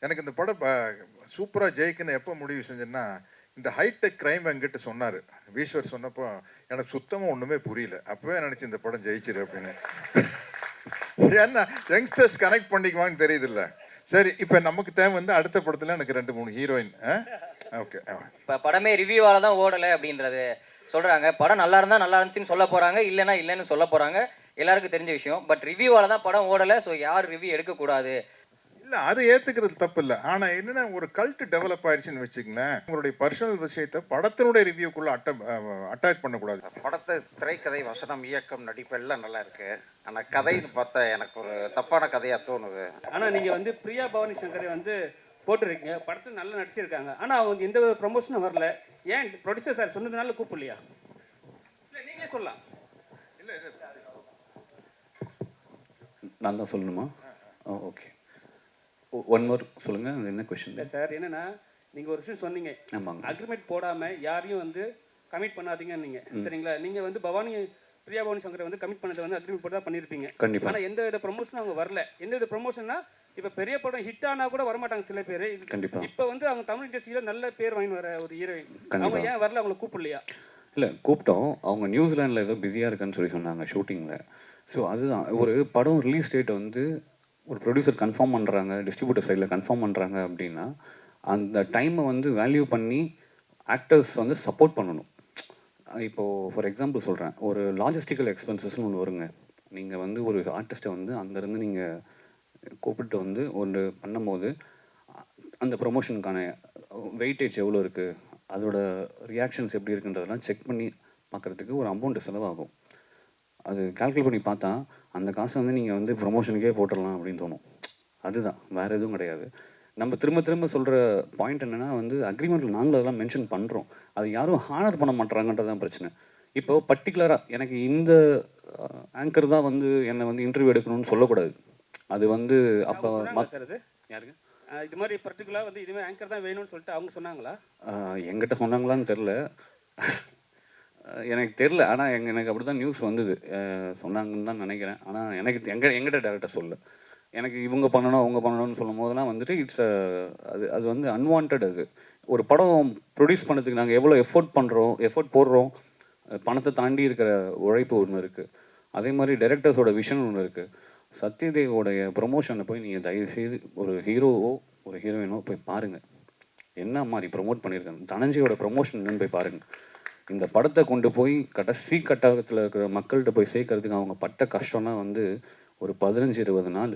எனக்கு இந்த படம் சூப்பராக ஜெயிக்குன்னு எப்போ முடிவு செஞ்சேன்னா, இந்த ஹைடெக் கிரைம் என்கிட்ட சொன்னார். ஈஸ்வர் சொன்னப்போ எனக்கு சுத்தமாக ஒன்றுமே புரியல. அப்போவே நினச்சி இந்த படம் ஜெயிச்சிரு அப்படின்னு. ஏன்னா யங்ஸ்டர்ஸ் கனெக்ட் பண்ணிக்குவான்னு தெரியுதுல்ல. சரி, இப்போ நமக்கு தேவை வந்து அடுத்த படத்தில் எனக்கு 2-3 ஹீரோயின். ஓகே. இப்போ படமே ரிவ்யூவால தான் ஓடலை அப்படின்றது சொல்கிறாங்க. படம் நல்லா இருந்தால் நல்லா இருந்துச்சுன்னு சொல்ல போகிறாங்க, இல்லைன்னா இல்லைன்னு சொல்ல போகிறாங்க. எல்லாருக்கும் தெரிஞ்ச விஷயம். பட் ரிவ்யூவால தான் படம் ஓடலை. ஸோ யார் ரிவ்யூ எடுக்கக்கூடாது. இல்லை, அதை ஏற்றுக்கிறது தப்பு இல்லை. ஆனால் என்னென்னா ஒரு கல்ட்டு டெவலப் ஆயிடுச்சுன்னு வச்சுக்கங்களேன். உங்களுடைய பர்சனல் விஷயத்தை படத்தினுடைய ரிவ்யூக்குள்ளே அட்டாக் பண்ணக்கூடாது. படத்தை திரைக்கதை, வசனம், இயக்கம், நடிப்பு எல்லாம் நல்லா இருக்கு. ஆனால் கதைன்னு பார்த்தா எனக்கு ஒரு தப்பான கதையாக தோணுது. ஆனால் நீங்கள் வந்து பிரியா பவானி சங்கரை வந்து போட்டுருக்கீங்க, படத்தில் நல்லா நடிச்சிருக்காங்க. ஆனால் அவங்க எந்த ப்ரொமோஷனும் வரல. ஏன் ப்ரொடியூசர் சார் சொன்னதுனால கூப்பிடலையா? இல்லை நீங்களே சொல்லலாம். இல்லை, நான் தான் சொல்லணுமா? ஓகே, ஒன் மோர் சொல்லுங்கள். அது என்ன கொஸ்டின்? இல்லை சார், என்னென்னா நீங்கள் ஒரு விஷயம் சொன்னீங்க. ஆமாங்க, அக்ரிமெண்ட் போடாமல் யாரையும் வந்து கமிட் பண்ணாதீங்கன்னு நீங்கள். சரிங்களா? நீங்கள் வந்து பிரியா பவானி சங்கரை வந்து கமிட் பண்ணதை வந்து அக்ரிமெண்ட் போட்டு தான் பண்ணியிருப்பீங்க. கண்டிப்பாக. ஆனால் எந்த வித ப்ரொமோஷனும் அவங்க வரல. எந்த வித ப்ரொமோஷன்னா இப்போ பெரிய படம் ஹிட் ஆனால் கூட வரமாட்டாங்க சில பேர். கண்டிப்பாக. இப்போ வந்து அவங்க தமிழ் இண்டஸ்ட்ரியில் நல்ல பேர் வாங்கி வர ஒரு ஹீரோயின், அவங்க ஏன் வரல? அவங்கள கூப்பிடலையா? இல்லை, கூப்பிட்டோம். அவங்க நியூசிலாண்டில் ஏதோ பிஸியாக இருக்குன்னு சொல்லி சொன்னாங்க ஷூட்டிங்கில். ஸோ அதுதான், ஒரு படம் ரிலீஸ் டேட்டை வந்து ஒரு ப்ரொடியூசர் கன்ஃபார்ம் பண்ணுறாங்க, டிஸ்ட்ரிபியூட்டர் சைடில் கன்ஃபார்ம் பண்ணுறாங்க அப்படின்னா அந்த டைமை வந்து வேல்யூ பண்ணி ஆக்டர்ஸ் வந்து சப்போர்ட் பண்ணணும். இப்போது ஃபார் எக்ஸாம்பிள் சொல்கிறேன், ஒரு லாஜிஸ்டிக்கல் எக்ஸ்பென்சஸ்னு ஒன்று வருங்க. நீங்கள் வந்து ஒரு ஆர்டிஸ்ட்டை வந்து அங்கேருந்து நீங்கள் கூப்பிட்டு வந்து ஒன்று பண்ணும்போது அந்த ப்ரொமோஷனுக்கான வெயிட்டேஜ் எவ்வளோ இருக்குது, அதோட ரியாக்ஷன்ஸ் எப்படி இருக்குன்றதெல்லாம் செக் பண்ணி பார்க்குறதுக்கு ஒரு அமௌண்ட்டு செலவாகும். அது கால்குலேட் பண்ணி பார்த்தா அந்த காசை வந்து நீங்கள் வந்து ப்ரொமோஷனுக்கே போட்டுடலாம் அப்படின்னு தோணும். அதுதான், வேறு எதுவும் கிடையாது. நம்ம திரும்ப திரும்ப சொல்கிற பாயிண்ட் என்னென்னா வந்து அக்ரிமெண்ட்டில் நாங்களும் அதெல்லாம் மென்ஷன் பண்ணுறோம். அது யாரும் ஹானர் பண்ண மாட்டுறாங்கன்றதான் பிரச்சனை. இப்போது பர்டிகுலராக எனக்கு இந்த ஆங்கர் தான் வந்து என்னை வந்து இன்டர்வியூ எடுக்கணும்னு சொல்லக்கூடாது. அது வந்து அப்போ சார் அது யாருங்க இது மாதிரி பர்டிகுலராக வந்து இதுமாதிரி ஆங்கர் தான் வேணும்னு சொல்லிட்டு அவங்க சொன்னாங்களா? எங்கிட்ட சொன்னாங்களான்னு தெரில, எனக்கு தெரில. ஆனால் எனக்கு அப்படி தான் நியூஸ் வந்தது, சொன்னாங்கன்னு தான் நினைக்கிறேன். ஆனால் எனக்கு எங்கிட்ட டேரெக்டாக சொல்ல. எனக்கு இவங்க பண்ணணும் அவங்க பண்ணணும்னு சொல்லும் போதெல்லாம் வந்துட்டு இட்ஸ் அது வந்து அன்வான்ட். அது ஒரு படம் ப்ரொடியூஸ் பண்ணுறதுக்கு நாங்கள் எவ்வளோ எஃபோர்ட் போடுறோம். பணத்தை தாண்டி இருக்கிற உழைப்பு ஒன்று இருக்குது. அதே மாதிரி டைரக்டர்ஸோட விஷன் ஒன்று இருக்குது. சத்யதேவோடைய ப்ரொமோஷனை போய் நீங்கள் தயவுசெய்து ஒரு ஹீரோவோ ஒரு ஹீரோயினோ போய் பாருங்கள், என்ன மாதிரி ப்ரொமோட் பண்ணியிருக்காங்க. தனஞ்சயோட ப்ரொமோஷன் என்னன்னு போய் பாருங்கள். இந்த படத்தை கொண்டு போய் கடைசி கட்டத்தில் இருக்கிற மக்கள்கிட்ட போய் சேர்க்கறதுக்கு அவங்க பட்ட கஷ்டம்னா வந்து ஒரு 15-20 நாள்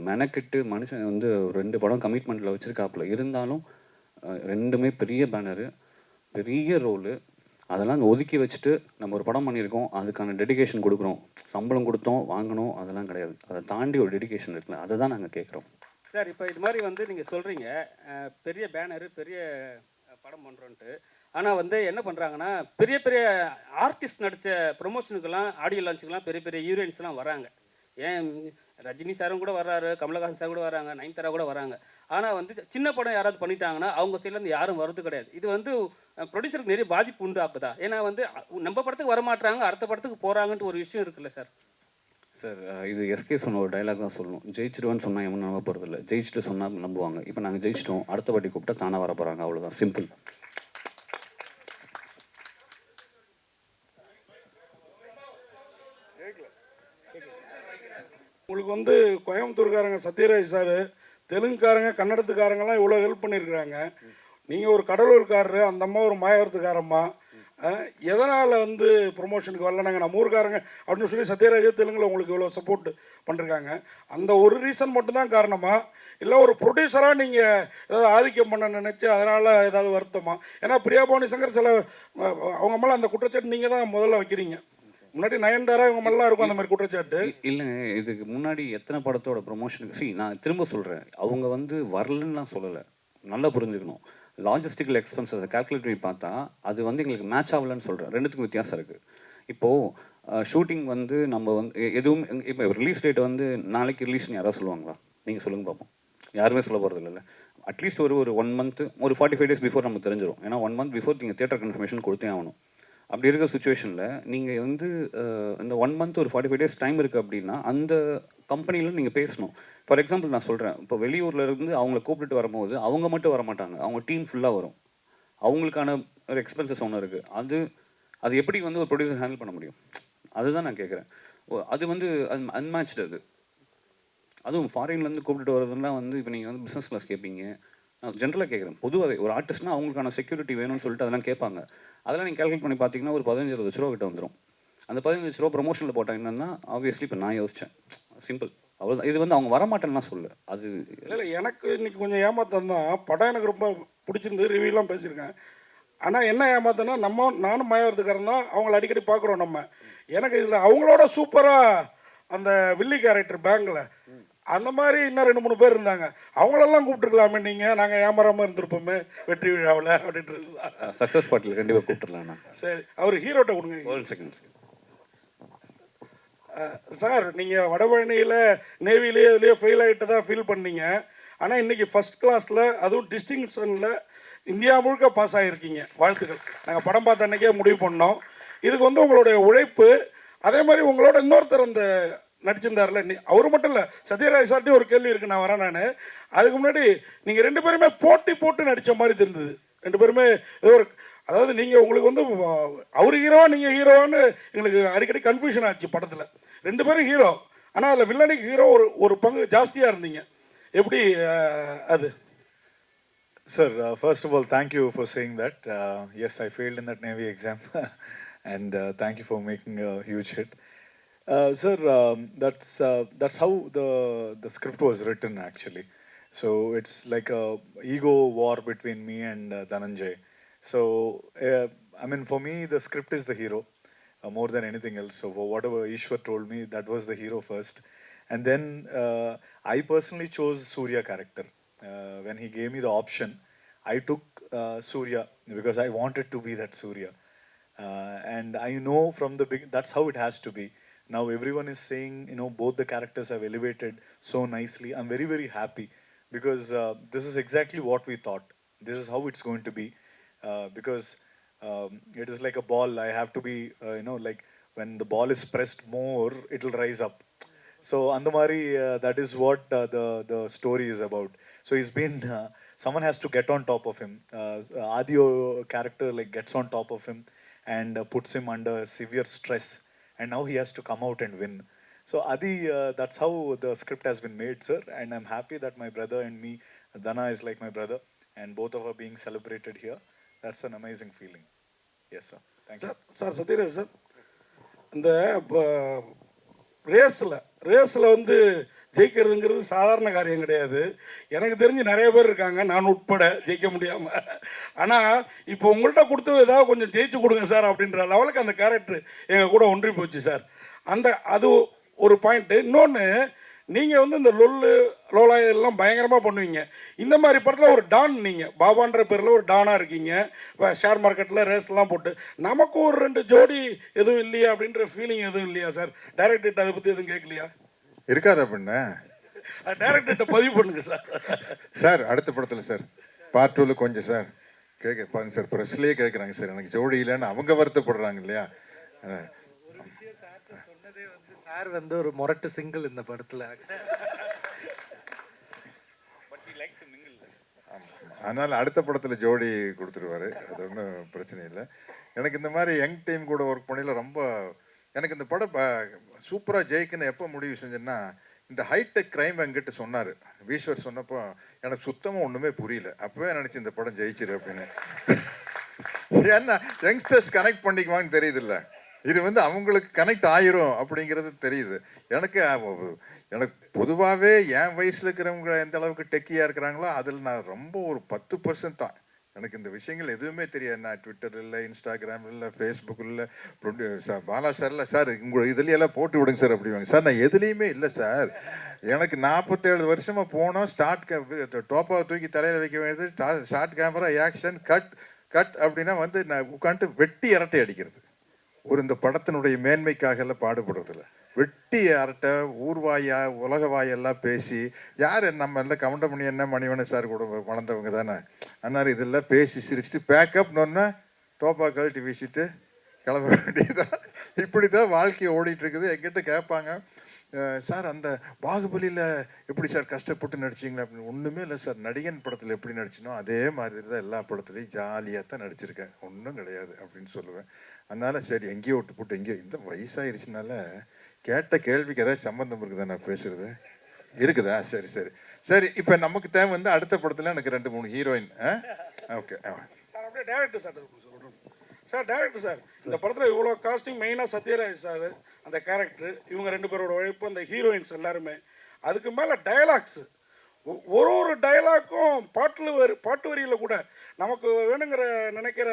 மெனக்கிட்டு மனுஷன் வந்து 2 படம் கமிட்மெண்ட்டில் வச்சுருக்காப்புல. இருந்தாலும் 2மே பெரிய பேனரு, பெரிய ரோலு. அதெல்லாம் ஒதுக்கி வச்சுட்டு நம்ம ஒரு படம் பண்ணியிருக்கோம், அதுக்கான டெடிகேஷன் கொடுக்குறோம். சம்பளம் கொடுத்தோம், வாங்கணும், அதெல்லாம் கிடையாது. அதை தாண்டி ஒரு டெடிகேஷன் இருக்குல்ல, அதை தான் நாங்கள் கேட்குறோம். சார், இப்போ இது மாதிரி வந்து நீங்கள் சொல்கிறீங்க பெரிய பேனரு, பெரிய படம் பண்ணுறோன்ட்டு. ஆனால் வந்து என்ன பண்ணுறாங்கன்னா, பெரிய பெரிய ஆர்டிஸ்ட் நடித்த ப்ரொமோஷனுக்கெல்லாம், ஆடியோ லான்ச்சுக்கெல்லாம் பெரிய பெரிய ஹீரோயின்ஸ்லாம் வராங்க. ஏன் ரஜினி சாரும் கூட வர்றாரு, கமலஹாசன் சார் கூட வராங்க, நயன்தாரா கூட வராங்க. ஆனால் வந்து சின்ன படம் யாராவது பண்ணிட்டாங்கன்னா அவங்க சைட்லேருந்து யாரும் வரது கிடையாது. இது வந்து ப்ரொடியூசருக்கு நிறைய பாதிப்பு உண்டாக்குதா? ஏன்னா வந்து நம்ம படத்துக்கு வரமாட்டாங்க, அடுத்த படத்துக்கு போகிறாங்கன்ட்டு ஒரு விஷயம் இருக்குல்ல சார்? சார், இது எஸ்கே சொன்ன ஒரு டைலாக் தான் சொல்லணும். ஜெயிச்சிருவேன்னு சொன்னால் எவனும் நம்ப போகிறதில்ல, ஜெயிச்சுட்டு சொன்னால் நம்புவாங்க. இப்போ நாங்கள் ஜெயிச்சிட்டோம், அடுத்த வாட்டி கூப்பிட்டா தானாக வர போகிறாங்க, அவ்வளோதான், சிம்பிள். உங்களுக்கு வந்து கோயம்புத்தூர்காரங்க சத்யராஜ் சார், தெலுங்குக்காரங்க, கன்னடத்துக்காரங்கெல்லாம் இவ்வளோ ஹெல்ப் பண்ணியிருக்கிறாங்க. நீங்கள் ஒரு கடலூர்காரரு, அந்த அம்மா ஒரு மாயவரத்துக்காரம்மா. எதனால் வந்து ப்ரொமோஷனுக்கு வரலனாங்க நம்ம ஊருக்காரங்க அப்படின்னு சொல்லி சத்யராஜ் தெலுங்கில் உங்களுக்கு இவ்வளோ சப்போர்ட் பண்ணிருக்காங்க. அந்த ஒரு ரீசன் மட்டும்தான் காரணமா, இல்லை ஒரு ப்ரொடியூசராக நீங்கள் ஏதாவது ஆதிக்கம் பண்ண நினச்சி அதனால் ஏதாவது வருத்தமா? ஏன்னா பிரியா பவானி சங்கர் சில அவங்க மேலே அந்த குற்றச்சாட்டு நீங்கள் தான் முதல்ல வைக்கிறீங்க. முன்னாடி நயன்தாரா இவங்க மேலாம் இருக்கும் அந்த மாதிரி குற்றச்சாட்டு. இல்லைங்க, இதுக்கு முன்னாடி எத்தனை படத்தோட ப்ரொமோஷனுக்கு நான் திரும்ப சொல்கிறேன், அவங்க வந்து வரலன்னுலாம் சொல்லலை, நல்லா புரிஞ்சுக்கணும். லாஜிஸ்டிக்கல் எக்ஸ்பென்சஸை கால்குலேட் பண்ணி பார்த்தா அது வந்து எங்களுக்கு மேட்ச் ஆகலன்னு சொல்கிறேன். ரெண்டுத்துக்கும் வித்தியாசம் இருக்குது. இப்போது ஷூட்டிங் வந்து நம்ம வந்து எதுவும் இப்போ ரிலீஸ் டேட் வந்து நாளைக்கு ரிலீஸ்னு யாராவது சொல்லுவாங்களா? நீங்கள் சொல்லுங்கள் பார்ப்போம். யாருமே சொல்ல போகிறது இல்லைல்ல. அட்லீஸ்ட் ஒரு 1 மந்த்து, ஒரு 45 days பிஃபோர் நமக்கு தெரிஞ்சிடும். ஏன்னா 1 month பிஃபோர் நீங்கள் தியேட்டர் கன்ஃபர்மேஷன் கொடுத்தே ஆகணும். அப்படி இருக்கிற சுச்சுவேஷனில் நீங்கள் வந்து இந்த 1 month ஒரு 45 days டைம் இருக்குது அப்படின்னா அந்த கம்பெனியில் நீங்கள் பேசணும். ஃபார் எக்ஸாம்பிள் நான் சொல்கிறேன், இப்போ வெளியூரில் இருந்து அவங்கள கூப்பிட்டு வரும்போது அவங்க மட்டும் வர மாட்டாங்க, அவங்க டீம் ஃபுல்லாக வரும். அவங்களுக்கான ஒரு எக்ஸ்பென்சஸ் ஒன்று இருக்குது. அது எப்படி வந்து ஒரு ப்ரொடியூசர் ஹேண்டில் பண்ண முடியும்? அதுதான் நான் கேட்குறேன். அது வந்து அன்மேட்ச்டு அது. அதுவும் ஃபாரின்லேருந்து கூப்பிட்டு வரதுலாம் வந்து இப்போ நீங்கள் வந்து பிஸ்னஸ் கிளாஸ் கேட்பீங்க. நான் ஜென்ரலாக கேட்குறேன். பொதுவாகவே ஒரு ஆர்டிஸ்ட்னா அவங்களுக்கான செக்யூரிட்டி வேணும்னு சொல்லிட்டு அதெல்லாம் கேட்பாங்க. அதெல்லாம் நீங்கள் கால்குலேட் பண்ணி பார்த்தீங்கன்னா ஒரு 15-20 லட்ச ரூபா கிட்ட வந்துடும். அந்த 15 லட்ச ரூபா ப்ரொமோஷனில் போட்டால் என்னன்னா ஆப்வியஸ்லி இப்போ நான் யோசித்தேன், சிம்பிள் அவ்வளோதான். இது வந்து அவங்க வரமாட்டேன்னா சொல்லு. அது இல்லை எனக்கு இன்னைக்கு கொஞ்சம் ஏமாத்தம் தான். படம் எனக்கு ரொம்ப பிடிச்சிருந்து, ரிவ்யூலாம் பேசியிருக்கேன். ஆனால் என்ன ஏமாத்தனா, நானும் மாயாவரத்துக்காரன் தான், அவங்கள அடிக்கடி பார்க்குறோம் நம்ம. எனக்கு இதில் அவங்களோட சூப்பராக அந்த வில்லி கேரக்டர் பேங்கில் அந்த மாதிரி இன்னும் 2-3 பேர் இருந்தாங்க. அவங்களெல்லாம் கூப்பிட்டுருக்கலாமே நீங்கள், நாங்கள் ஏமாறாமல் இருந்திருப்போமே வெற்றி விழாவில் அப்படின்றது தான். சக்ஸஸ் பாட்டில் கண்டிப்பாக கூப்பிட்டுருலாம் நான். சரி, அவர் ஹீரோட்ட கொடுங்க. ஒரு செகண்ட் சார், நீங்கள் வடபழனியில் நேவிலேயே இதுலேயே ஃபெயில் ஆகிட்டு தான் ஃபீல் பண்ணீங்க. ஆனால் இன்றைக்கி ஃபஸ்ட் கிளாஸில் அதுவும் டிஸ்டிங்ஷனில் இந்தியா முழுக்க பாஸ் ஆகிருக்கீங்க. வாழ்த்துக்கள். நாங்கள் படம் பார்த்த அன்றைக்கே முடிவு பண்ணோம். இதுக்கு வந்து உங்களுடைய உழைப்பு, அதே மாதிரி உங்களோட இன்னொருத்தர் அந்த நடிச்சிருந்தார்ல, அவர் மட்டும் இல்லை, சத்யராஜ் சார்ட்டையும் ஒரு கேள்வி இருக்குது, நான் வரேன். நான் அதுக்கு முன்னாடி நீங்கள் 2 பேருமே போட்டு நடித்த மாதிரி தெரிந்தது. 2 பேருமே ஏதோ ஒரு, அதாவது நீங்கள் உங்களுக்கு வந்து அவர் ஹீரோவா நீங்கள் ஹீரோவான்னு எங்களுக்கு அடிக்கடி கன்ஃபியூஷன் ஆச்சு படத்தில். 2 பேரும் ஹீரோ, ஆனால் அதில் வில்லனுக்கு ஹீரோ ஒரு பங்கு ஜாஸ்தியாக இருந்தீங்க. எப்படி அது? Sir, first of all, thank you for saying that. Yes, I failed in that Navy exam, and thank you for making a huge hit. Sir, that's how the script was written actually. So it's like a ego war between me and Dhananjay. So I mean, for me, the script is the hero more than anything else. So for whatever Ishwar told me, that was the hero first, and then I personally chose Surya character. When he gave me the option, I took Surya because I wanted to be that Surya, and I know from the beginning that's how it has to be. Now everyone is saying, you know, both the characters have elevated so nicely. I'm very, very happy because this is exactly what we thought. This is how it's going to be, because it is like a ball. I have to be, you know, like when the ball is pressed more, it will rise up. So Andamari, that is what the story is about. So he's been, someone has to get on top of him. Adio character like gets on top of him and puts him under severe stress. And now he has to come out and win. So Adi, that's how the script has been made, sir. And I'm happy that my brother and me, Dana is like my brother, and both of us being celebrated here. That's an amazing feeling. Yes, sir. Thank you. Sir, Sathyaraj sir, இந்த ரேஸில் வந்து ஜெயிக்கிறதுங்கிறது சாதாரண காரியம் கிடையாது. எனக்கு தெரிஞ்சு நிறைய பேர் இருக்காங்க, நான் உட்பட, ஜெயிக்க முடியாமல். ஆனால் இப்போ உங்கள்கிட்ட கொடுத்து ஏதாவது கொஞ்சம் ஜெயிச்சு கொடுங்க சார் அப்படின்ற லெவலுக்கு அந்த கேரக்டர் எங்கள் கூட ஒன்றி போச்சு சார். அது ஒரு பாயிண்ட்டு. இன்னொன்று, நீங்கள் வந்து இந்த லோலா இதெல்லாம் பயங்கரமாக பண்ணுவீங்க. இந்த மாதிரி படத்தில் ஒரு டான், நீங்கள் பாபான்ற பேரில் ஒரு டானாக இருக்கீங்க. இப்போ ஷேர் மார்க்கெட்டில் ரேஸ்லாம் போட்டு நமக்கு ஒரு 2 ஜோடி எதுவும் இல்லையா அப்படின்ற ஃபீலிங் எதுவும் இல்லையா சார்? டைரக்டர்கிட்ட அதை பற்றி எதுவும் கேட்கலையா? இருக்காதா பண்ண டைரக்டர்கிட்ட பதிவு பண்ணுங்க சார். சார் அடுத்த படத்தில் சார் பார்ட் 2ல கொஞ்சம் சார் பாருங்க சார், ப்ரெஸ்லேயே கேட்குறாங்க சார், எனக்கு ஜோடி இல்லைன்னு அவங்க வருத்தப்படுறாங்க இல்லையா? சொன்னதே வந்து சார் வந்து ஒரு மொரட்டு சிங்கிள் இந்த படத்தில். அதனால் அடுத்த படத்தில் ஜோடி கொடுத்துருவாரு, அது ஒன்றும் பிரச்சனை இல்லை. எனக்கு இந்த மாதிரி யங் டீம் கூட ஒர்க் பண்ணல ரொம்ப, எனக்கு இந்த படம் சூப்பராக ஜெயிக்கணும் எப்போ முடிவு செஞ்சேன்னா, இந்த ஹைடெக் கிரைம் என்கிட்ட சொன்னார் ஈஸ்வர். சொன்னப்போ எனக்கு சுத்தமாக ஒன்றுமே புரியல. அப்போவே நினச்சி இந்த படம் ஜெயிச்சிரு அப்படின்னு. ஏன்னா யங்ஸ்டர்ஸ் கனெக்ட் பண்ணிக்குவான்னு தெரியுது இல்லை, இது வந்து அவங்களுக்கு கனெக்ட் ஆயிரும் அப்படிங்கிறது தெரியுது. எனக்கு பொதுவாகவே என் வயசில் இருக்கிறவங்க எந்த அளவுக்கு டெக்கியாக இருக்கிறாங்களோ அதில் நான் ரொம்ப ஒரு 10% தான். எனக்கு இந்த விஷயங்கள் எதுவுமே தெரியாது. நான் ட்விட்டர் இல்லை, இன்ஸ்டாகிராம் இல்லை, ஃபேஸ்புக் இல்லை, பாலா சார் இல்லை சார் உங்கள் இதுலையெல்லாம் போட்டு விடுங்க சார் அப்படிவாங்க. சார் நான் எதுலேயுமே இல்லை சார். எனக்கு 47 வருஷமாக போனோம். டோப்பாவை தூக்கி தலையில் வைக்க வேண்டியது, ஷார்ட் கேமரா, ஆக்ஷன், கட் அப்படின்னா வந்து நான் உட்காந்துட்டு வெட்டி அரட்டை அடிக்கிறது. இந்த படத்தினுடைய மேன்மைக்காக எல்லாம் பாடுபடுறதில்ல. வெட்டி அரட்டை, ஊர்வாயா உலக வாயெல்லாம் பேசி, யார் நம்ம எல்லாம் கவுண்டமணி என்ன மணிவண்ணன் சார் கூட வளர்ந்தவங்க தானே. அதனால் இதெல்லாம் பேசி சிரிச்சுட்டு பேக்கப்னு டோப்பா கழட்டி வீசிட்டு கிளம்ப வேண்டியதான். இப்படி தான் வாழ்க்கையை ஓடிட்டு இருக்குது. எங்கிட்ட கேட்பாங்க, சார் அந்த பாகுபலியில் எப்படி சார் கஷ்டப்பட்டு நடிச்சிங்களா அப்படின்னு. ஒன்றுமே இல்லை சார், நடிகன் படத்தில் எப்படி நடிச்சினோ அதே மாதிரி தான் எல்லா படத்துலையும் ஜாலியாக தான் நடிச்சிருக்கேன், ஒன்றும் கிடையாது அப்படின்னு சொல்லுவேன். அதனால சரி எங்கேயோ விட்டு போட்டு எங்கேயோ இந்த வயசாயிருச்சுனால கேட்ட கேள்விக்கு ஏதாச்சும் சம்மந்தம் இருக்குதா நான் பேசுறது இருக்குதா? சரி சரி சரி. இப்போ நமக்கு தேவை வந்து அடுத்த படத்தில் எனக்கு 2-3 ஹீரோயின். ஓகே சார் அப்படியே டேரக்டர் சார் சொல்கிறோம். சார் டேரக்டர் சார், இந்த படத்தில் இவ்வளோ காஸ்டிங் மெயினாக சத்யராஜ் சார் அந்த கேரக்டர், இவங்க 2 பேரோட உழைப்பு, அந்த ஹீரோயின்ஸ் எல்லாருமே, அதுக்கு மேலே டயலாக்ஸு, ஒரு டயலாக்கும் பாட்டு வரியில் கூட நமக்கு வேணுங்கிற நினைக்கிற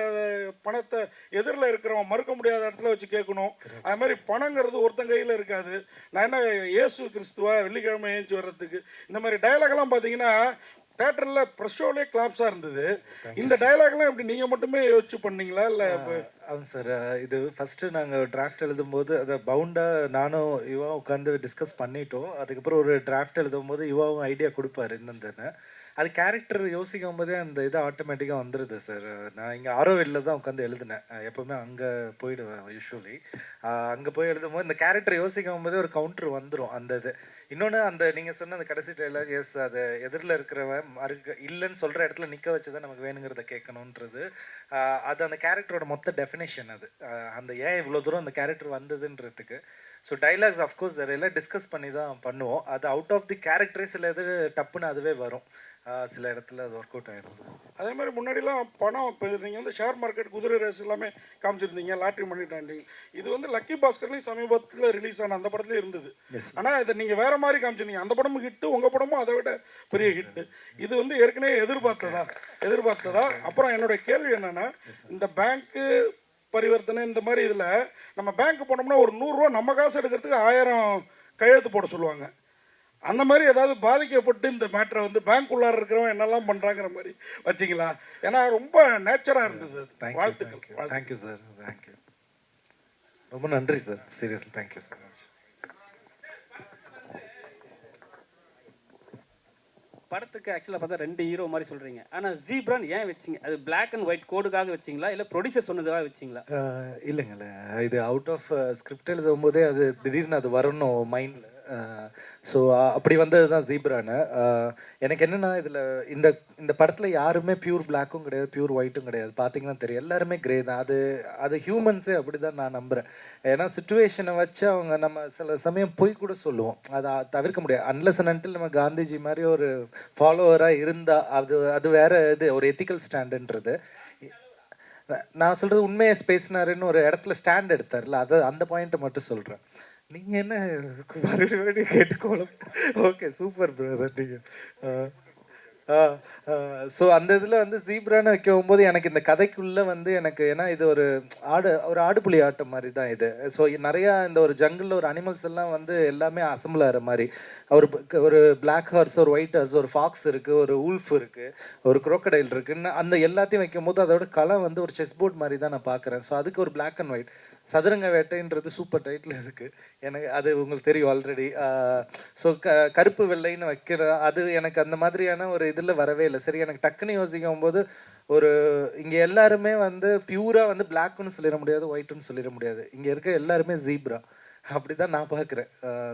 பணத்தை எதிரில் இருக்கிறவன் மறுக்க முடியாத இடத்துல வச்சு கேட்கணும். அது மாதிரி பணங்கிறது ஒருத்தன் கையில் இருக்காது. நான் என்ன இயேசு கிறிஸ்துவா வெள்ளிக்கிழமை ஏஞ்சி வர்றதுக்கு, இந்த மாதிரி டயலாக்லாம் பார்த்தீங்கன்னா தேட்டரில் ப்ரெஸ் ஷோலேயே கிளாப்ஸாக இருந்தது. இந்த டயலாக்லாம் எப்படி நீங்கள் மட்டுமே யோசிச்சு பண்ணீங்களா இல்லை? ஆமாம் சார், இது ஃபஸ்ட்டு நாங்கள் டிராஃப்ட் எழுதும்போது அதை பவுண்டாக நானும் யுவா உட்காந்து டிஸ்கஸ் பண்ணிட்டோம். அதுக்கப்புறம் ஒரு டிராஃப்ட் எழுதும்போது யுவாவும் ஐடியா கொடுப்பாரு என்னன்னு. அது கேரக்டர் யோசிக்கும் போதே அந்த இது ஆட்டோமேட்டிக்காக வந்துடுது சார். நான் இங்கே ஆரோவில்ல தான் உட்காந்து எழுதினேன். எப்போவுமே அங்கே போயிடுவேன் யூஸ்வலி. அங்கே போய் எழுதும்போது இந்த கேரக்டர் யோசிக்கும் போதே ஒரு கவுண்டர் வந்துடும் அந்த இது. இன்னொன்று அந்த நீங்கள் சொன்ன அந்த கடைசி டைலாக், எஸ் அது எதிரில் இருக்கிறவன் இல்லைன்னு சொல்கிற இடத்துல நிற்க வச்சு தான் நமக்கு வேணுங்கிறத கேட்கணுன்றது, அது அந்த கேரக்டரோட மொத்த டெஃபினேஷன். அது அந்த ஏன் இவ்வளோ தூரம் அந்த கேரக்டர் வந்ததுன்றதுக்கு. ஸோ டைலாக்ஸ் அஃப்கோர்ஸ் எல்லாம் டிஸ்கஸ் பண்ணி தான் பண்ணுவோம். அது அவுட் ஆஃப் தி கேரக்டரே சில இது டப்புன்னு அதுவே வரும், சில இடத்துல அது ஒர்க் அவுட் ஆகிடும் சார். அதே மாதிரி முன்னாடிலாம் பணம், இப்போ நீங்கள் வந்து ஷேர் மார்க்கெட், குதிரை ரேஸ் எல்லாமே காமிச்சிருந்தீங்க, லாட்ரி மணி டாண்டிங். இது வந்து லக்கி பாஸ்கர்லையும் சமீபத்தில் ரிலீஸ் ஆன அந்த படத்துலேயும் இருந்தது. ஆனால் இதை நீங்கள் வேறு மாதிரி காமிச்சிருந்தீங்க. அந்த படமும் ஹிட்டு, உங்கள் படமும் அதை விட பெரிய ஹிட்டு. இது வந்து ஏற்கனவே எதிர்பார்த்ததா? அப்புறம் என்னுடைய கேள்வி என்னென்னா, இந்த பேங்க்கு பரிவர்த்தனை இந்த மாதிரி இதில் நம்ம பேங்க்கு போனோம்னா ஒரு 100 ரூபா நம்ம காசு எடுக்கிறதுக்கு 1000 கையெழுத்து போட சொல்லுவாங்க. அந்த மாதிரி ஏதாவது பாதிக்கப்பட்டு இந்த மேட்டரை வந்து பேங்க் உள்ளார இருக்கிறவங்க என்னெல்லாம் பண்ணுறாங்கிற மாதிரி வச்சிங்களா? ஏன்னா ரொம்ப நேச்சராக இருந்தது. வாழ்த்துக்கள். தேங்க்யூ சார், தேங்க்யூ, ரொம்ப நன்றி sir, seriously thank you so much. படத்துக்கு ஆக்சுவலாக பார்த்தா 2 ஹீரோ மாதிரி சொல்கிறீங்க. ஆனால் ஜீப்ரான் ஏன் வச்சிங்க? அது பிளாக் அண்ட் ஒயிட் கோடுக்காக வச்சிங்களா இல்லை ப்ரொடியூசர் சொன்னதுக்காக வச்சிங்களா? இல்லைங்களே, இது அவுட் ஆஃப் ஸ்கிரிப்ட் எழுதும் போதே அது திடீர்னு அது வரணும் மைண்டில். ஸோ அப்படி வந்தது தான் ஜீப்ரானு. எனக்கு என்னென்னா இதில் இந்த படத்தில் யாருமே பியூர் பிளாக்கும் கிடையாது, பியூர் ஒயிட்டும் கிடையாது. பார்த்தீங்கன்னா தெரியும், எல்லாருமே கிரே தான். அது ஹியூமன்ஸே அப்படி தான் நான் நம்புகிறேன். ஏன்னா சுச்சுவேஷனை வச்சு அவங்க நம்ம சில சமயம் பொய் கூட சொல்லுவோம், அதை தவிர்க்க முடியாது. அன்லெஸ் அண்ட் அன்டில் நம்ம காந்திஜி மாதிரி ஒரு ஃபாலோவராக இருந்தால் அது வேறு இது, ஒரு எத்திக்கல் ஸ்டாண்டுன்றது. நான் சொல்கிறது உண்மையை பேசினாருன்னு ஒரு இடத்துல ஸ்டாண்ட் எடுத்தார்ல, அந்த பாயிண்ட்டை மட்டும் சொல்கிறேன். நீங்கள் என்ன மறுபடியும் கேட்டுக்கோளும். ஓகே, சூப்பர் பிரதர் நீங்கள். ஸோ அந்த இதில் வந்து ஜீப்ரான்னு வைக்கும் போது எனக்கு இந்த கதைக்குள்ளே வந்து எனக்கு, ஏன்னா இது ஒரு ஆடுபுலி ஆட்டம் மாதிரி தான் இது. ஸோ நிறையா இந்த ஒரு ஜங்கிளில் ஒரு அனிமல்ஸ் எல்லாம் வந்து எல்லாமே அசம்பிள் ஆகிற மாதிரி, ஒரு பிளாக் ஹார்ஸ், ஒரு ஒயிட் ஹார்ஸ், ஒரு ஃபாக்ஸ் இருக்குது, ஒரு உல்ஃப் இருக்குது, ஒரு குரோக்கடைல் இருக்குன்னு அந்த எல்லாத்தையும் வைக்கும் போது அதோட களம் வந்து ஒரு செஸ் போர்ட் மாதிரி தான் நான் பார்க்குறேன். ஸோ அதுக்கு ஒரு பிளாக் அண்ட் ஒயிட் சதுரங்க வேட்டைன்றது சூப்பர் டைட்டில் இருக்குது எனக்கு, அது உங்களுக்கு தெரியும் ஆல்ரெடி. ஸோ கருப்பு வெள்ளைன்னு வைக்கிற அது எனக்கு அந்த மாதிரியான ஒரு இதில் வரவே இல்லை. சரி, எனக்கு டக்குன்னு யோசிக்கும் போது ஒரு இங்கே எல்லாருமே வந்து பியூராக வந்து பிளாக்குன்னு சொல்லிட முடியாது, ஒயிட்டுன்னு சொல்லிட முடியாது. இங்கே இருக்க எல்லாருமே ஜீப்ரா, அப்படி தான் நான் பார்க்குறேன்.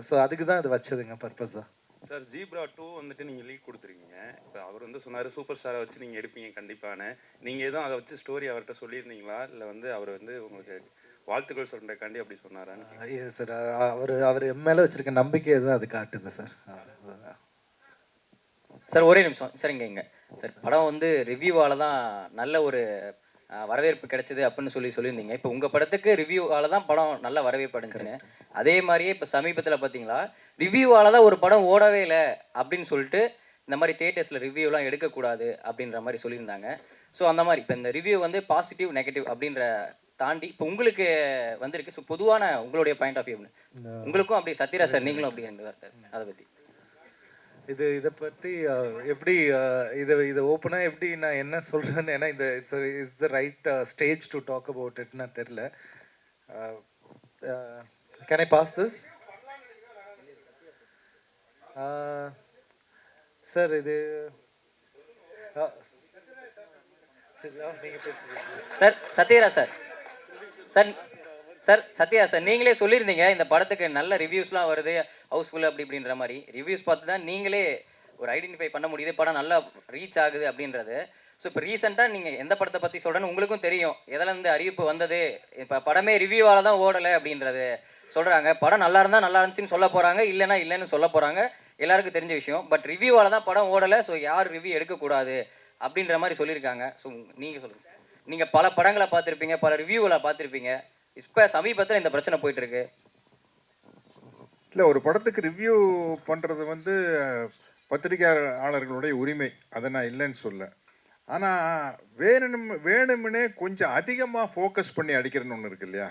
ஸோ அதுக்கு தான் அது வச்சதுங்க பர்பஸாக. சார், ஜீப்ரா 2 வந்துட்டு நீங்கள் லீக் கொடுத்துருக்கீங்க. இப்போ அவர் வந்து சொன்னார் சூப்பர் ஸ்டாரை வச்சு நீங்கள் எடுப்பீங்க கண்டிப்பான. நீங்கள் எதுவும் அதை வச்சு ஸ்டோரி அவர்கிட்ட சொல்லியிருந்தீங்களா, இல்லை வந்து அவர் வந்து உங்களுக்கு வாழ்த்துக்கள் சொல்கிறக்காண்டி அப்படி சொன்னாரான்னு? சார், அவர் என் மேலே வச்சுருக்க நம்பிக்கை தான் அது காட்டுது சார். சார் ஒரே நிமிஷம் சார், இங்கே சார் படம் வந்து ரிவ்யூவால் தான் நல்ல ஒரு வரவேற்பு கிடைச்சது அப்படின்னு சொல்லியிருந்தீங்க. இப்போ உங்கள் படத்துக்கு ரிவ்யூவால் தான் படம் நல்ல வரவேற்பு அடைஞ்சுன்னு, அதே மாதிரியே இப்போ சமீபத்தில் பார்த்தீங்களா ரிவ்யூவால் தான் ஒரு படம் ஓடவே இல்லை அப்படின்னு சொல்லிட்டு இந்த மாதிரி தியேட்டர்ஸில் ரிவ்யூலாம் எடுக்கக்கூடாது அப்படின்ற மாதிரி சொல்லியிருந்தாங்க. ஸோ அந்த மாதிரி இப்போ இந்த ரிவ்யூ வந்து பாசிட்டிவ் நெகட்டிவ் அப்படின்ற தாண்டி இப்போ உங்களுக்கு வந்திருக்கு. ஸோ பொதுவான உங்களுடைய பாயிண்ட் ஆஃப் வியூ உங்களுக்கும் அப்படி சத்யராஜ் சார் நீங்களும் அப்படி அதை பற்றி இதை பற்றி எப்படி இதை ஓப்பனாக எப்படி நான் என்ன சொல்கிறேன்னு, ஏன்னா it's the right stage to talk about இட்னா தெரில. Can I pass this sir? இது நீங்கள் பேசுகிறீங்க sir. Sathyaraj sir sir Sathya sir நீங்களே சொல்லியிருந்தீங்க இந்த படத்துக்கு நல்ல ரிவ்யூஸ்லாம் வருது, ஹவுஸ்ஃபுல் அப்படி இப்படின்ற மாதிரி ரிவ்யூஸ் பார்த்து தான் நீங்களே ஒரு ஐடென்டிஃபை பண்ண முடியுது படம் நல்லா ரீச் ஆகுது அப்படின்றது. ஸோ இப்போ ரீசெண்டாக நீங்கள் எந்த படத்தை பற்றி சொல்கிறேன்னு உங்களுக்கும் தெரியும், எதில் இருந்து அறிவிப்பு வந்தது, இப்போ படமே ரிவ்யூவால் தான் ஓடலை அப்படின்றது சொல்கிறாங்க. படம் நல்லா இருந்தால் நல்லா இருந்துச்சுன்னு சொல்ல போகிறாங்க, இல்லைன்னா இல்லைன்னு சொல்ல போகிறாங்க, எல்லாருக்கும் தெரிஞ்ச விஷயம். பட் ரிவ்யூவால் தான் படம் ஓடலை, ஸோ யார் ரிவ்யூ எடுக்கக்கூடாது அப்படின்ற மாதிரி சொல்லியிருக்காங்க. ஸோ நீங்கள் சொல்லுங்கள் சார். நீங்கள் பல படங்களை பார்த்துருப்பீங்க, பல ரிவ்யூவில் பார்த்துருப்பீங்க, இப்போ சமீபத்தில் இந்த பிரச்சனை போயிட்டுருக்கு. இல்லை, ஒரு படத்துக்கு ரிவ்யூ பண்ணுறது வந்து பத்திரிகையாளர்களுடைய உரிமை, அதை நான் இல்லைன்னு சொல்ல. ஆனால் வேணும்னே கொஞ்சம் அதிகமாக ஃபோக்கஸ் பண்ணி அடிக்கிறேன்னு ஒன்று இருக்கு இல்லையா,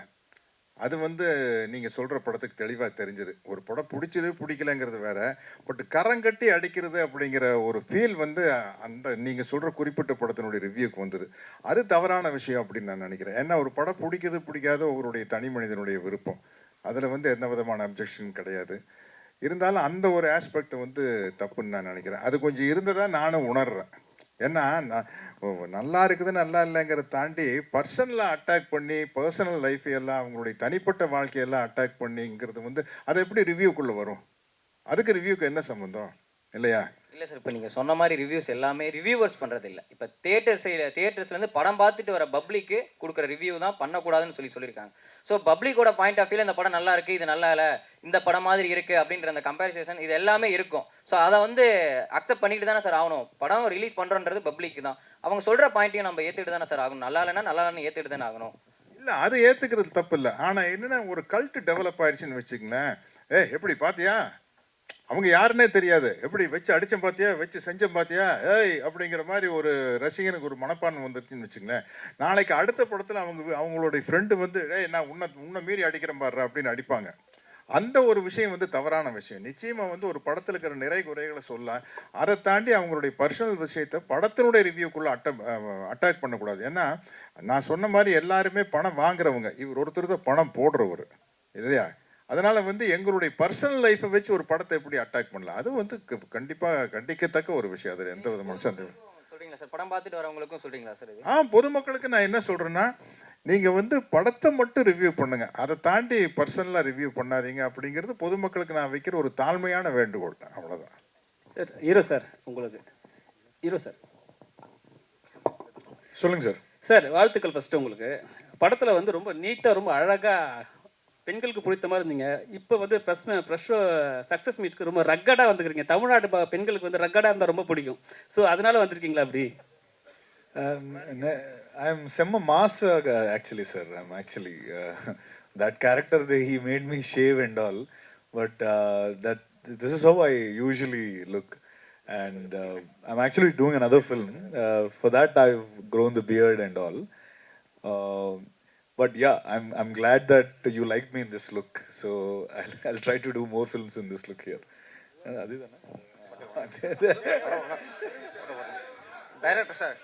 அது வந்து நீங்கள் சொல்கிற படத்துக்கு தெளிவாக தெரிஞ்சது. ஒரு படம் பிடிச்சது பிடிக்கலைங்கிறது வேற, பட் கரங்கட்டி அடிக்கிறது அப்படிங்கிற ஒரு ஃபீல் வந்து அந்த நீங்கள் சொல்கிற குறிப்பிட்ட படத்தினுடைய ரிவ்யூக்கு வந்தது. அது தவறான விஷயம் அப்படின்னு நான் நினைக்கிறேன். ஏன்னா ஒரு படம் பிடிக்குது பிடிக்காத ஒருவருடைய தனி மனிதனுடைய விருப்பம், அதில் வந்து எந்த விதமான அப்ஜெக்ஷன் கிடையாது. இருந்தாலும் அந்த ஒரு ஆஸ்பெக்ட் வந்து தப்புன்னு நான் நினைக்கிறேன். அது கொஞ்சம் இருந்ததாக நானும் உணர்றேன். ஏன்னா நல்லா இருக்குது நல்லா இல்லைங்கிறத தாண்டி பர்சனலாக அட்டாக் பண்ணி பர்சனல் லைஃபையெல்லாம் அவங்களுடைய தனிப்பட்ட வாழ்க்கையெல்லாம் அட்டாக் பண்ணிங்கிறது வந்து அது எப்படி ரிவ்யூக்குள்ளே வரும்? அதுக்கு ரிவ்யூக்கு என்ன சம்மந்தம் இல்லையா? இல்லை சார், இப்போ நீங்கள் சொன்ன மாதிரி ரிவ்யூஸ் எல்லாமே ரிவ்யூவர்ஸ் பண்ணுறது இல்லை. இப்போ தியேட்டர்ஸ்லேருந்து படம் பார்த்துட்டு வர பப்ளிக்கு கொடுக்குற ரிவ்யூ தான் பண்ணக்கூடாதுன்னு சொல்லியிருக்காங்க. ஸோ பப்ளிக்கோட பாயிண்ட் ஆஃப் வியூவில் இந்த படம் நல்லா இருக்குது, இது நல்லா இல்லை, இந்த படம் மாதிரி இருக்குது அப்படின்ற அந்த கம்பேரிசேஷன் இது எல்லாமே இருக்கும். ஸோ அதை வந்து அக்செப்ட் பண்ணிட்டு தானே சார் ஆகணும். படம் ரிலீஸ் பண்ணுறன்றது பப்ளிக் தான், அவங்க சொல்கிற பாயிண்ட்டையும் நம்ம ஏற்றுட்டு தானே சார் ஆகணும். நல்லா இல்லைன்னா நல்லா இல்லைன்னு ஏற்றுட்டு தானே ஆகணும். இல்லை, அது ஏற்றுக்கிறது தப்பு இல்லை. ஆனால் என்னென்னா ஒரு கல்ட்டு டெவலப் ஆயிடுச்சுன்னு வச்சுங்களேன். எப்படி பார்த்தியா, அவங்க யாருன்னே தெரியாது, எப்படி வச்சு அடித்தேன் பார்த்தியா, வச்சு செஞ்சேன் பார்த்தியா, அப்படிங்கிற மாதிரி ஒரு ரசிகனுக்கு ஒரு மனப்பான்மை வந்துருச்சுன்னு வச்சுங்களேன். நாளைக்கு அடுத்த படத்தில் அவங்களுடைய ஃப்ரெண்டு வந்து நான் உன்னை மீறி அடிக்கிறேன் பாடுறா அப்படின்னு அடிப்பாங்க. அந்த ஒரு விஷயம் வந்து தவறான விஷயம். நிச்சயமாக வந்து ஒரு படத்தில் இருக்கிற நிறை குறைகளை சொல்ல, அதை தாண்டி அவங்களுடைய பர்சனல் விஷயத்தை படத்தினுடைய ரிவ்யூக்குள்ளே அட்டாக் பண்ணக்கூடாது. ஏன்னா நான் சொன்ன மாதிரி எல்லாருமே பணம் வாங்குறவங்க, இவர் ஒருத்தர் தான் பணம் போடுறவர் இல்லையா. அதனால் வந்து எங்களுடைய பர்சனல் லைஃப்பை வச்சு ஒரு படத்தை எப்படி அட்டாக் பண்ணலாம், அது வந்து கண்டிப்பாக கண்டிக்கத்தக்க ஒரு விஷயம். அதில் எந்த விதமான சந்தேகம் சொல்கிறீங்களா சார்? படம் பார்த்துட்டு வரவங்களுக்கும் சொல்கிறீங்களா சார்? பொதுமக்களுக்கு நான் என்ன சொல்கிறேன்னா, நீங்கள் வந்து படத்தை மட்டும் ரிவ்யூ பண்ணுங்க, அதை தாண்டி பர்சனலாக ரிவ்யூ பண்ணாதீங்க அப்படிங்கிறது பொதுமக்களுக்கு நான் வைக்கிற ஒரு தாழ்மையான வேண்டுகோள் தான். அவ்வளோதான் சார். ஹீரோ சார், உங்களுக்கு ஹீரோ சார் சொல்லுங்கள் சார். சார் வாழ்த்துக்கள் ஃபஸ்ட்டு. உங்களுக்கு படத்தில் வந்து ரொம்ப நீட்டாக ரொம்ப அழகாக பெண்களுக்கு பிடித்த மாதிரி இருந்தீங்க. இப்போ வந்து ப்ரெஷ் சக்ஸஸ் மீட்க்கு ரொம்ப ரக்கடாக வந்துக்கிறீங்க. தமிழ்நாட்டு பெண்களுக்கு வந்து ரக்கடாக இருந்தால் ரொம்ப பிடிக்கும். ஸோ அதனால வந்திருக்கீங்களா அப்படி? I'm semma mass actually, sir. I'm actually that character he made me shave and all, but this is how I usually look, and I'm actually doing another film. For that I've grown the beard and all. But yeah, I'm glad that you like me in this look. So I'll try to do more films in this look here. Director sir,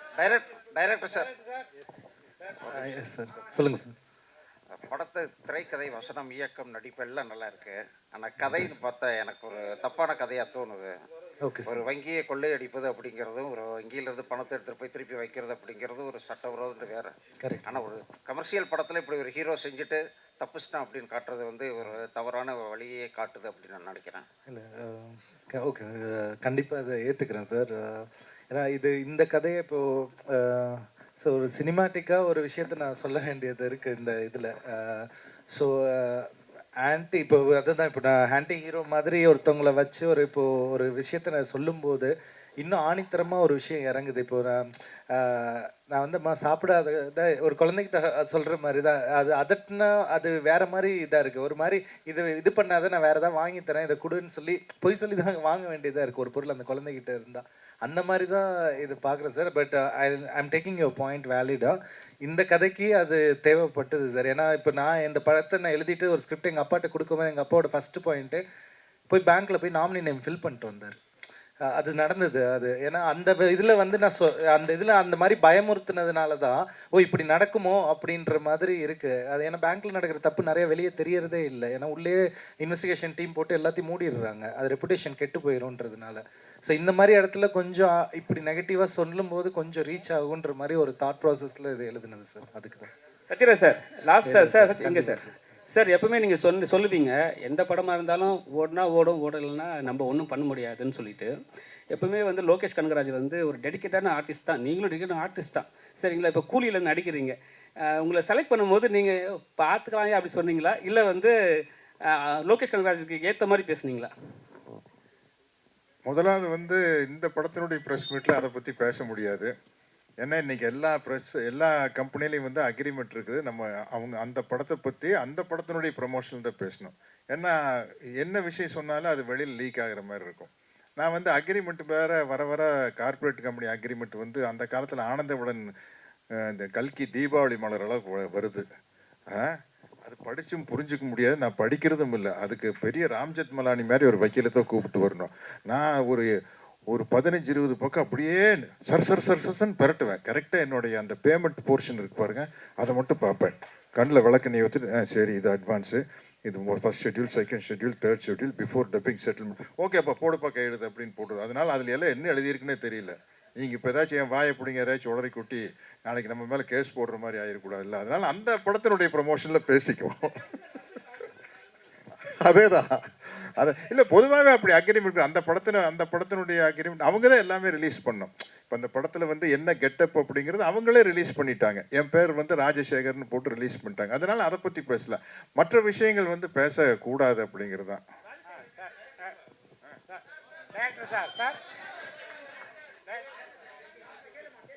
director sir, yes sir சொல்லுங்கள் sir. படத்தை திரைக்கதை, வசனம், இயக்கம், நடிப்பு எல்லாம் நல்லா இருக்கு. ஆனால் கதைன்னு பார்த்தா எனக்கு ஒரு தப்பான கதையாக தோணுது. Okay sir. ஒரு வங்கியை கொள்ளையடிப்பது அப்படிங்கிறதும், ஒரு வங்கியிலிருந்து பணத்தை எடுத்துகிட்டு போய் திருப்பி வைக்கிறது அப்படிங்கிறதும் ஒரு சட்டவிரோதம் வேறு. கரெக்ட். ஆனால் ஒரு கமர்ஷியல் படத்தில் இப்படி ஒரு ஹீரோ செஞ்சுட்டு தப்புச்சிட்டான் அப்படின்னு காட்டுறது வந்து ஒரு தவறான வழியே காட்டுது அப்படின்னு நான் நினைக்கிறேன். இல்லை ஓகே, கண்டிப்பாக அதை ஏற்றுக்கிறேன் சார். ஏன்னா இந்த கதையை இப்போது ஸோ ஒரு சினிமாட்டிக்காக ஒரு விஷயத்த நான் சொல்ல வேண்டியது இருக்குது இந்த இதில். ஸோ ஆன்டி இப்போ அதுதான், இப்போ நான் ஆன்டி ஹீரோ மாதிரி ஒருத்தவங்களை வச்சு இப்போது ஒரு விஷயத்த நான் சொல்லும்போது இன்னும் ஆணித்தரமாக ஒரு விஷயம் இறங்குது. இப்போ நான் வந்து சாப்பிடாத ஒரு குழந்தைகிட்ட சொல்கிற மாதிரி தான் அது. அதட்டுனா அது வேறு மாதிரி இதாக இருக்குது. ஒரு மாதிரி இது பண்ணாத, நான் வேறு எதாவது வாங்கி தரேன், இதை கொடுன்னு சொல்லி பொய் சொல்லி தான் வாங்க வேண்டியதாக இருக்குது ஒரு பொருள் அந்த குழந்தைகிட்ட இருந்தால். அந்த மாதிரி தான் இது பார்க்குறேன் சார். But I'm taking your point வேலிடாக. இந்த கதைக்கு அது தேவைப்பட்டது சார். ஏன்னா இப்போ நான் இந்த படத்தை நான் எழுதிட்டு ஒரு ஸ்கிரிப்ட் எங்கள் அப்பாட்ட கொடுக்கும்போது எங்கள் அப்பாவோட ஃபஸ்ட்டு பாயிண்ட்டு போய் பேங்க்கில் போய் நாமினி நேம் ஃபில் பண்ணிட்டு வந்தார். அது நடந்தது. அது ஏன்னா அந்த இதில் வந்து நான் அந்த இதில் அந்த மாதிரி பயமுறுத்தினதுனால தான் இப்படி நடக்குமோ அப்படின்ற மாதிரி இருக்குது. அது ஏன்னா பேங்க்கில் நடக்கிற தப்பு நிறைய வெளியே தெரியறதே இல்லை. ஏன்னா உள்ளே இன்வெஸ்டிகேஷன் டீம் போட்டு எல்லாத்தையும் மூடிடுறாங்க, அது ரெப்புடேஷன் கெட்டு போயிடும்ன்றதுனால. ஸோ இந்த மாதிரி இடத்துல கொஞ்சம் இப்படி நெகட்டிவாக சொல்லும்போது கொஞ்சம் ரீச் ஆகுன்ற மாதிரி ஒரு தாட் ப்ராசஸில் இது எழுதுனது சார். அதுக்கு தான். சத்யராஜ் சார் லாஸ்ட் சார் எங்கே சார் சார் எப்பவுமே நீங்கள் சொல்லுவீங்க எந்த படமாக இருந்தாலும் ஓடினா ஓடும் ஓடலைன்னா நம்ம ஒன்றும் பண்ண முடியாதுன்னு சொல்லிட்டு. எப்பவுமே வந்து லோகேஷ் கனகராஜ் வந்து ஒரு டெடிக்கேட்டான ஆர்டிஸ்ட் தான், நீங்களும் டெடிக்கேட்டான ஆர்டிஸ்ட் தான் சரிங்களா. இப்போ கூலியில் நடிக்கிறீங்க, உங்களை செலக்ட் பண்ணும்போது நீங்கள் பார்த்துக்கலாம் அப்படி சொன்னீங்களா, இல்லை வந்து லோகேஷ் கனகராஜுக்கு ஏற்ற மாதிரி பேசுனீங்களா? முதலாவது வந்து இந்த படத்தினுடைய ப்ரெஸ் மீட்டில் அதை பற்றி பேச முடியாது. ஏன்னா இன்றைக்கி எல்லா கம்பெனிலையும் வந்து அக்ரிமெண்ட் இருக்குது. நம்ம அவங்க அந்த படத்தை பற்றி அந்த படத்தினுடைய ப்ரமோஷன் தான் பேசணும். ஏன்னா என்ன விஷயம் சொன்னாலும் அது வெளியில் லீக் ஆகிற மாதிரி இருக்கும். நான் வந்து அக்ரிமெண்ட் வேறு வர கார்ப்பரேட் கம்பெனி அக்ரிமெண்ட் வந்து அந்த காலத்தில் ஆனந்தவுடன் இந்த கல்கி தீபாவளி மலர் அளவுக்கு வருது. அது படிச்சும் புரிஞ்சுக்க முடியாது, நான் படிக்கிறதும் இல்லை. அதுக்கு பெரிய ராம்ஜெத் மலானி மாதிரி ஒரு வக்கீலத்தை கூப்பிட்டு வரணும். நான் ஒரு 15-20 பக்கம் அப்படியே சர்ன்னு பெரட்டுவேன். கரெக்டாக என்னுடைய அந்த பேமெண்ட் போர்ஷன் இருக்கு பாருங்க, அதை மட்டும் பார்ப்பேன். கண்ணில் விளக்கண்ணி ஊற்றிட்டு சரி இது அட்வான்ஸு, இது first schedule, second schedule, third schedule, before dubbing settlement, okay அப்போ போடுப்பா கையெழுது அப்படின்னு போடுறது. அதனால் அதில் எல்லாம் என்ன எழுதியிருக்குன்னே தெரியல. நீங்கள் இப்போ ஏதாச்சும் என் வாயை பிடிங்க ஏதாச்சும் உடறி குட்டி நாளைக்கு நம்ம மேலே கேஸ் போடுற மாதிரி ஆகிடக்கூடாது இல்லை. அதனால் அந்த படத்தினுடைய ப்ரமோஷனில் பேசிக்குவோம். அதே தான் அது இல்லை, பொதுவாகவே அப்படி அக்ரிமெண்ட் அந்த படத்தினுடைய அக்ரிமெண்ட் அவங்க தான் எல்லாமே ரிலீஸ் பண்ணோம். இப்போ அந்த படத்தில் வந்து என்ன கெட்டப் அப்படிங்கிறது அவங்களே ரிலீஸ் பண்ணிட்டாங்க. என் பேர் வந்து ராஜசேகர்னு போட்டு ரிலீஸ் பண்ணிட்டாங்க. அதனால் அதை பற்றி பேசலாம், மற்ற விஷயங்கள் வந்து பேசக்கூடாது அப்படிங்கிறது தான்.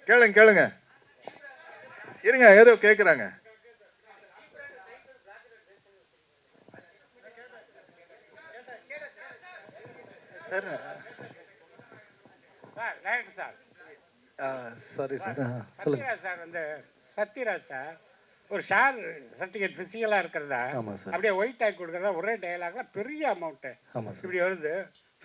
கேளுங்க இருங்க, ஏதோ கேட்குறாங்க. சார் சாரி சார் சொல்லுங்க சார். வந்து சத்யராஜ் சார் ஒரு ஷேர் சர்டிஃபிகேட் ஃபிசிக்கலாக இருக்கிறதா அப்படியே ஒயிட் ஆகி கொடுக்குறதா ஒரே டயலாக்ல பெரிய அமௌண்ட்டு இப்படி வருது.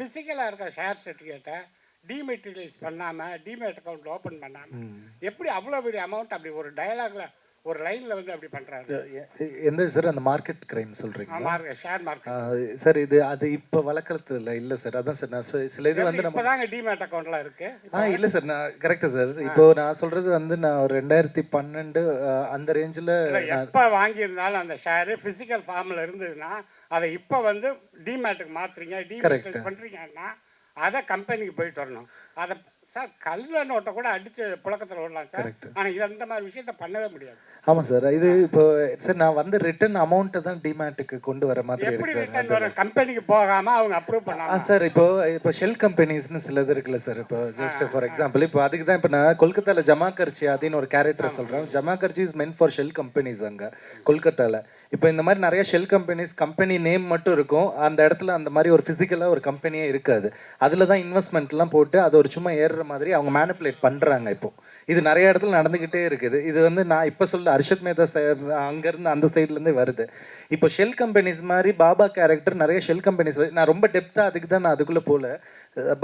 ஃபிசிக்கலாக இருக்கிற ஷேர் சர்டிஃபிகேட்டை டிமெட்டீரியலைஸ் பண்ணாமல் டிமேட் அக்கௌண்ட் ஓப்பன் பண்ணாமல் எப்படி அவ்வளோ பெரிய அமௌண்ட் அப்படி ஒரு டயலாக்ல ஒரு லைனில் வந்து அப்படி பண்ணுறாரு? எந்த சார் அந்த மார்க்கெட் கிரைம் சொல்கிறீங்க? ஷேர் மார்க்கெட் சார் இது அது இப்போ வழக்கத்தில் இல்லை சார். அதான் சார் நான் சில இது வந்து நம்ம தாங்க டிமேட் அக்கௌண்ட்லாம் இருக்குது. இல்லை சார் நான் கரெக்டாக சார். இப்போ நான் சொல்கிறது வந்து நான் ஒரு 2012 அந்த ரேஞ்சில் எப்போ வாங்கியிருந்தாலும் அந்த ஷேரு ஃபிசிக்கல் ஃபார்மில் இருந்ததுன்னா அதை இப்போ வந்து டிமேட்டுக்கு மாற்றுறீங்க, டிமேட் பண்ணுறீங்கன்னா அதை கம்பெனிக்கு போயிட்டு வரணும். அதை சார் கல்ல நோட்டை கூட அடிச்சு புழக்கத்தில் விடலாம் சார். ஆனால் இது அந்த மாதிரி விஷயத்த பண்ணவே முடியாது. ஆமாம் சார். இது இப்போ சார் நான் வந்து ரிட்டர்ன் அமௌண்ட்டை தான் டிமேட்டுக்கு கொண்டு வர மாதிரி எப்படி ரிட்டர்ன் வரும்? கம்பெனிக்கு போகாமல் அவங்க அப்ரூவ் பண்ணாங்க சார். இப்போ ஷெல் கம்பெனிஸ்னு சிலது இருக்குல்ல சார். இப்போ ஜஸ்ட் ஃபார் எக்ஸாம்பிள் இப்போ அதுக்கு தான் இப்போ நான் கொல்கத்தாவில் ஜமாகர்ச்சி அப்படின்னு ஒரு கேரக்டர் சொல்கிறேன். ஜமாகர்ச்சி is meant for shell companies அங்கே கொல்கத்தாவில். இப்போ இந்த மாதிரி நிறைய ஷெல் கம்பெனிஸ், கம்பெனி நேம் மட்டும் இருக்கும், அந்த இடத்துல அந்த மாதிரி ஒரு ஃபிசிக்கலாக ஒரு கம்பெனியே இருக்காது. அதில் தான் இன்வெஸ்ட்மெண்ட்லாம் போட்டு அதை ஒரு சும்மா ஏறுற மாதிரி அவங்க மேனிப்புலேட் பண்ணுறாங்க. இப்போ இது நிறைய இடத்துல நடந்துக்கிட்டே இருக்குது. இது வந்து நான் இப்போ சொல்ல அர்ஷத் மேத்தா அங்கேருந்து அந்த சைட்லேருந்தே வருது. இப்போ ஷெல் கம்பெனிஸ் மாதிரி பாபா கேரக்டர் நிறைய ஷெல் கம்பெனிஸ், நான் ரொம்ப டெப்த்தாக அதுக்கு தான் நான் அதுக்குள்ளே போகல.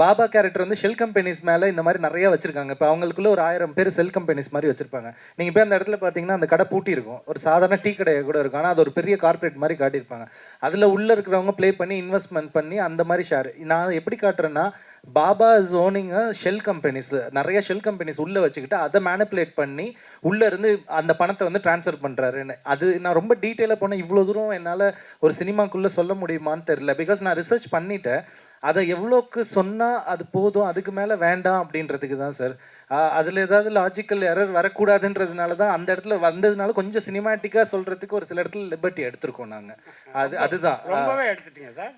பாபா கேரக்டர் வந்து ஷெல் கம்பெனிஸ் மேலே இந்த மாதிரி நிறைய வச்சுருக்காங்க. இப்போ அவங்களுக்குள்ள ஒரு 1000 பேர் செல் கம்பெனிஸ் மாதிரி வச்சுருப்பாங்க. நீங்கள் போய் அந்த இடத்துல பார்த்தீங்கன்னா அந்த கடை பூட்டி இருக்கும், ஒரு சாதாரண டீ கடையை கூட இருக்கும், ஆனால் அது ஒரு பெரிய கார்பரேட் மாதிரி காட்டியிருப்பாங்க. அதில் உள்ளே இருக்கிறவங்க ப்ளே பண்ணி இன்வெஸ்ட்மெண்ட் பண்ணி அந்த மாதிரி ஷேர். நான் எப்படி காட்டுறேன்னா Baba is owning shell companies, நிறைய ஷெல் கம்பெனிஸ் உள்ளே வச்சுக்கிட்டு அதை மேனிப்புலேட் பண்ணி உள்ளே இருந்து அந்த பணத்தை வந்து ட்ரான்ஸ்ஃபர் பண்ணுறாருன்னு. அது நான் ரொம்ப டீட்டெயிலாக போனேன். இவ்வளோ தூரம் என்னால் ஒரு சினிமாக்குள்ளே சொல்ல முடியுமான்னு தெரில. பிகாஸ் நான் ரிசர்ச் பண்ணிட்டேன். அதை எவ்வளோக்கு சொன்னால் அது போதும், அதுக்கு மேலே வேண்டாம் அப்படின்றதுக்கு தான் சார். அதில் ஏதாவது லாஜிக்கல் எரர் வரக்கூடாதுன்றதுனால தான் அந்த இடத்துல வந்ததுனால கொஞ்சம் சினிமாட்டிக்காக சொல்கிறதுக்கு ஒரு சில இடத்துல லிபர்ட்டி எடுத்திருக்கோம் நாங்கள். அதுதான் ரொம்பவே எடுத்துட்டீங்க சார்.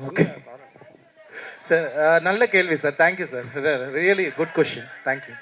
ஓகே சார், நல்ல கேள்வி sir. Thank you sir, really good question. Thank you.